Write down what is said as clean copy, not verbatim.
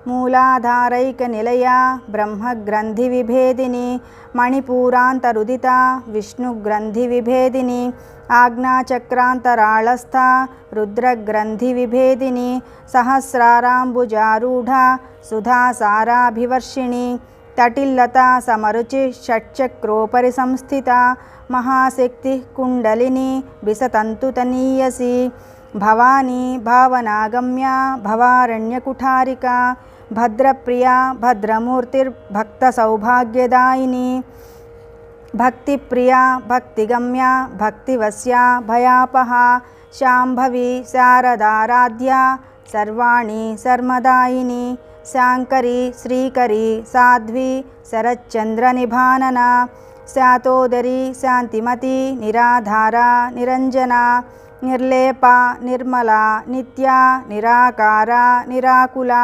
मूलाधारैकनिलया ब्रह्मग्रन्थिविभेदिनी मणिपूरान्तरुदिता विष्णुग्रन्थिविभेदिनी आज्ञाचक्रान्तराळस्था रुद्रग्रन्थिविभेदिनी सहस्राराम्बुजारूढा सुधासाराभिवर्षिणी तटिल्लता समरुचि षट्चक्रोपरि संस्थिता महाशक्तिः कुण्डलिनी विसतन्तुतनीयसी भवानी भावनागम्या भवारण्यकुठारिका भद्रप्रिया भद्रमूर्तिर्भक्तसौभाग्यदायिनी भक्तिप्रिया भक्तिगम्या भक्तिवश्या भयापहा शाम्भवी शारदाराध्या सर्वाणी सर्मदायिनी शाङ्करी श्रीकरी साध्वी शरच्चन्द्रनिभानना शातोदरी शान्तिमती निराधारा निरञ्जना निर्लेपा निर्मला नित्या निराकारा निराकुला